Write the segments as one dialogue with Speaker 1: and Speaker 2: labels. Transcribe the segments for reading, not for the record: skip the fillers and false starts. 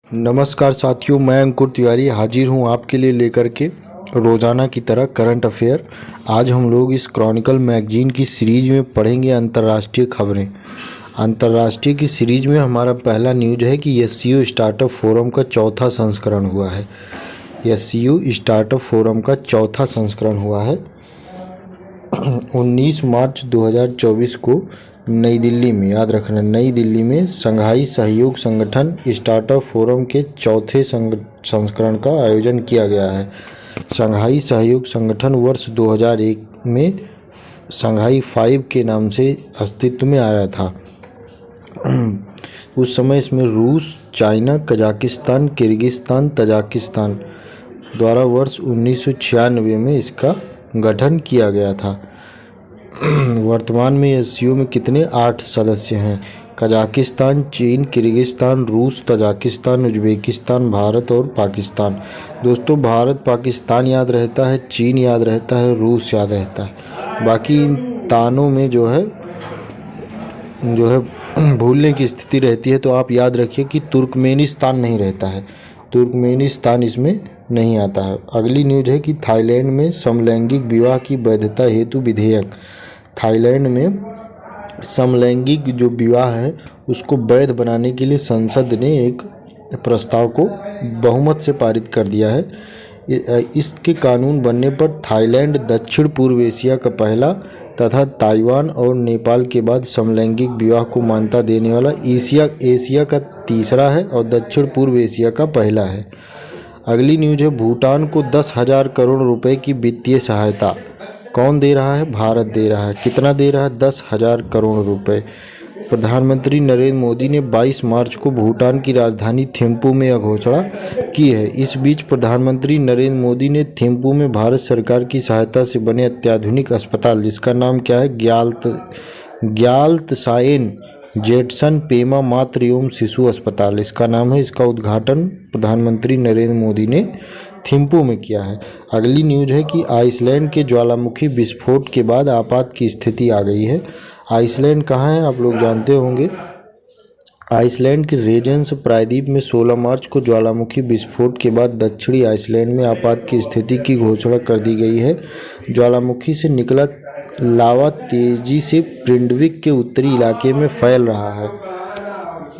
Speaker 1: नमस्कार साथियों, मैं अंकुर तिवारी हाजिर हूँ आपके लिए लेकर के रोज़ाना की तरह करंट अफेयर। आज हम लोग इस क्रॉनिकल मैगजीन की सीरीज में पढ़ेंगे अंतर्राष्ट्रीय खबरें। अंतर्राष्ट्रीय की सीरीज में हमारा पहला न्यूज है कि एससीओ स्टार्टअप फोरम का चौथा संस्करण हुआ है। एससीओ स्टार्टअप फोरम का चौथा संस्करण हुआ है 19 मार्च 2024 को नई दिल्ली में। याद रखना, नई दिल्ली में शंघाई सहयोग संगठन स्टार्टअप फोरम के चौथे संस्करण का आयोजन किया गया है। शंघाई सहयोग संगठन वर्ष 2001 में शंघाई 5 के नाम से अस्तित्व में आया था। उस समय इसमें रूस, चाइना, कजाकिस्तान, किर्गिस्तान, तजाकिस्तान द्वारा वर्ष 1996 में इसका गठन किया गया था। वर्तमान में एससीओ में कितने 8 सदस्य हैं। कजाकिस्तान, चीन, किर्गिस्तान, रूस, तजाकिस्तान, उज्बेकिस्तान, भारत और पाकिस्तान। दोस्तों, भारत पाकिस्तान याद रहता है, चीन याद रहता है, रूस याद रहता है। बाकी इन तानों में जो है भूलने की स्थिति रहती है। तो आप याद रखिए कि तुर्कमेनिस्तान नहीं रहता है, तुर्कमेनिस्तान इसमें नहीं आता है। अगली न्यूज है कि थाईलैंड में समलैंगिक विवाह की वैधता हेतु विधेयक। थाईलैंड में समलैंगिक जो विवाह है उसको वैध बनाने के लिए संसद ने एक प्रस्ताव को बहुमत से पारित कर दिया है। इसके कानून बनने पर थाईलैंड दक्षिण पूर्व एशिया का पहला तथा ताइवान और नेपाल के बाद समलैंगिक विवाह को मान्यता देने वाला एशिया का तीसरा है और दक्षिण पूर्व एशिया का पहला है। अगली न्यूज है भूटान को 10,000 करोड़ रुपए की वित्तीय सहायता। कौन दे रहा है? भारत दे रहा है। कितना दे रहा है? 10,000 करोड़ रुपए। प्रधानमंत्री नरेंद्र मोदी ने 22 मार्च को भूटान की राजधानी थिम्पू में यह घोषणा की है। इस बीच प्रधानमंत्री नरेंद्र मोदी ने थिम्पू में भारत सरकार की सहायता से बने अत्याधुनिक अस्पताल, जिसका नाम क्या है, ग्याल्तसाएन जेटसन पेमा मातृ एवं शिशु अस्पताल इसका नाम है। इसका उद्घाटन प्रधानमंत्री नरेंद्र मोदी ने थिम्पू में किया है। अगली न्यूज है कि आइसलैंड के ज्वालामुखी विस्फोट के बाद आपात की स्थिति आ गई है। आइसलैंड कहाँ है आप लोग जानते होंगे। आइसलैंड के रेजेंस प्रायद्वीप में 16 मार्च को ज्वालामुखी विस्फोट के बाद दक्षिणी आइसलैंड में आपात की स्थिति की घोषणा कर दी गई है। ज्वालामुखी से निकला लावा तेजी से प्रिंडविक के उत्तरी इलाके में फैल रहा है।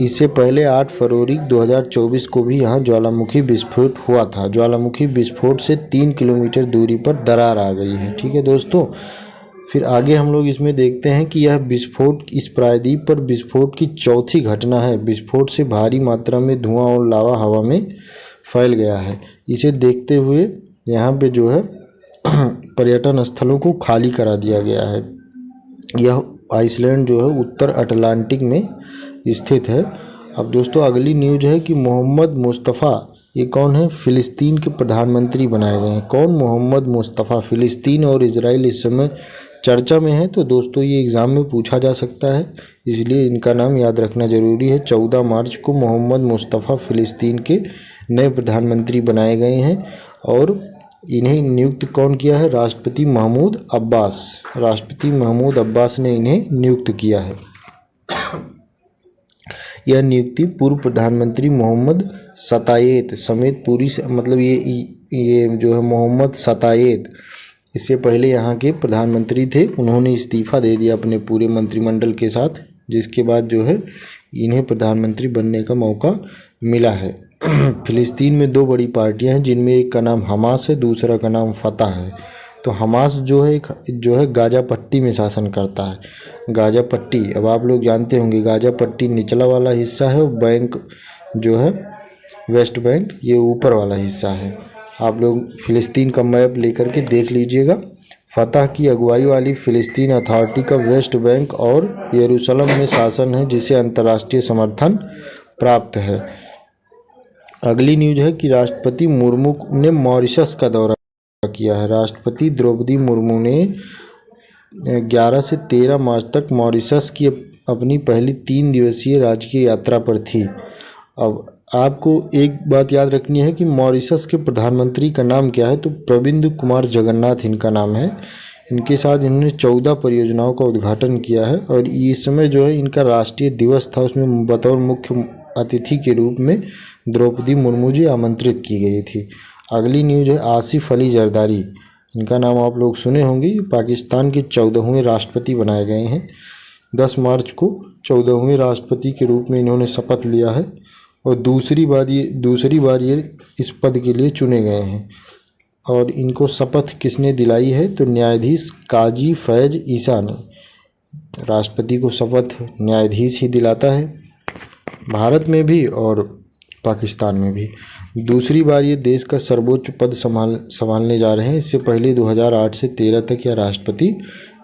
Speaker 1: इससे पहले 8 फरवरी 2024 को भी यहाँ ज्वालामुखी विस्फोट हुआ था। ज्वालामुखी विस्फोट से 3 किलोमीटर दूरी पर दरार आ गई है। ठीक है दोस्तों, फिर आगे हम लोग इसमें देखते हैं कि यह विस्फोट इस प्रायद्वीप पर विस्फोट की चौथी घटना है। विस्फोट से भारी मात्रा में धुआं और लावा हवा में फैल गया है। इसे देखते हुए यहाँ पे जो है पर्यटन स्थलों को खाली करा दिया गया है। यह आइसलैंड जो है उत्तर अटलांटिक में स्थित है। अब दोस्तों अगली न्यूज है कि मोहम्मद मुस्तफ़ा, ये कौन है, फ़िलिस्तीन के प्रधानमंत्री बनाए गए हैं। कौन? मोहम्मद मुस्तफ़ा। फ़िलिस्तीन और इजराइल इस समय चर्चा में है। तो दोस्तों ये एग्ज़ाम में पूछा जा सकता है, इसलिए इनका नाम याद रखना ज़रूरी है। 14 मार्च को मोहम्मद मुस्तफ़ा फ़िलिस्तीन के नए प्रधानमंत्री बनाए गए हैं और इन्हें नियुक्त कौन किया है? राष्ट्रपति महमूद अब्बास। राष्ट्रपति महमूद अब्बास ने इन्हें नियुक्त किया है। यह नियुक्ति पूर्व प्रधानमंत्री मोहम्मद सतायेत समेत पूरी मतलब ये जो है मोहम्मद सतायेत इससे पहले यहाँ के प्रधानमंत्री थे, उन्होंने इस्तीफ़ा दे दिया अपने पूरे मंत्रिमंडल के साथ, जिसके बाद जो है इन्हें प्रधानमंत्री बनने का मौका मिला है। फ़िलिस्तीन में 2 बड़ी पार्टियां हैं, जिनमें एक का नाम हमास है, दूसरा का नाम फतह है। तो हमास जो है गाज़ा पट्टी में शासन करता है। गाज़ा पट्टी, अब आप लोग जानते होंगे गाज़ा पट्टी निचला वाला हिस्सा है और बैंक जो है वेस्ट बैंक ये ऊपर वाला हिस्सा है। आप लोग फ़िलिस्तीन का मैप लेकर के देख लीजिएगा। फतह की अगुवाई वाली फ़िलिस्तीन अथॉरिटी का वेस्ट बैंक और यरूशलेम में शासन है, जिसे अंतर्राष्ट्रीय समर्थन प्राप्त है। अगली न्यूज है कि राष्ट्रपति मुर्मू ने मॉरिशस का दौरा किया है। राष्ट्रपति द्रौपदी मुर्मू ने 11 से 13 मार्च तक मॉरिशस की अपनी पहली 3 दिवसीय राजकीय यात्रा पर थी। अब आपको एक बात याद रखनी है कि मॉरिशस के प्रधानमंत्री का नाम क्या है, तो प्रविंद कुमार जगन्नाथ इनका नाम है। इनके साथ इन्होंने 14 परियोजनाओं का उद्घाटन किया है और इस समय जो है इनका राष्ट्रीय दिवस था, उसमें बतौर मुख्य अतिथि के रूप में द्रौपदी मुर्मू जी आमंत्रित की गई थी। अगली न्यूज है आसिफ अली जरदारी। इनका नाम आप लोग सुने होंगे। पाकिस्तान के 14वें राष्ट्रपति बनाए गए हैं। 10 मार्च को 14वें राष्ट्रपति के रूप में इन्होंने शपथ लिया है और दूसरी बार ये इस पद के लिए चुने गए हैं। और इनको शपथ किसने दिलाई है? तो न्यायाधीश काजी फैज ईसा ने। राष्ट्रपति को शपथ न्यायाधीश ही दिलाता है, भारत में भी और पाकिस्तान में भी। दूसरी बार ये देश का सर्वोच्च पद संभालने जा रहे हैं। इससे पहले 2008 से 13 तक यह राष्ट्रपति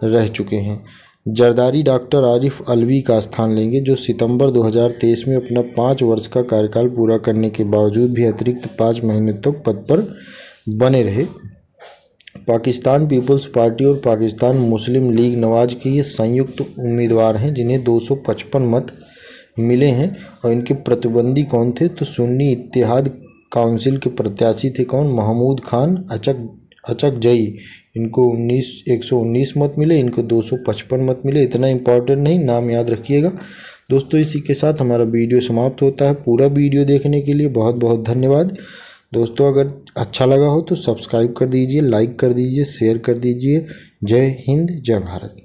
Speaker 1: रह चुके हैं। जरदारी डॉक्टर आरिफ अलवी का स्थान लेंगे, जो सितंबर 2023 में अपना 5 वर्ष का कार्यकाल पूरा करने के बावजूद भी अतिरिक्त 5 महीने तक पद पर बने रहे। पाकिस्तान पीपल्स पार्टी और पाकिस्तान मुस्लिम लीग नवाज के ये संयुक्त उम्मीदवार हैं, जिन्हें 255 मत मिले हैं। और इनके प्रतिद्वंदी कौन थे? तो सुन्नी इत्तेहाद काउंसिल के प्रत्याशी थे कौन? महमूद खान अचकजई। इनको 119 मत मिले, इनको 255 मत मिले। इतना इम्पोर्टेंट नहीं, नाम याद रखिएगा दोस्तों। इसी के साथ हमारा वीडियो समाप्त होता है। पूरा वीडियो देखने के लिए बहुत बहुत धन्यवाद दोस्तों। अगर अच्छा लगा हो तो सब्सक्राइब कर दीजिए, लाइक कर दीजिए, शेयर कर दीजिए। जय हिंद, जय भारत।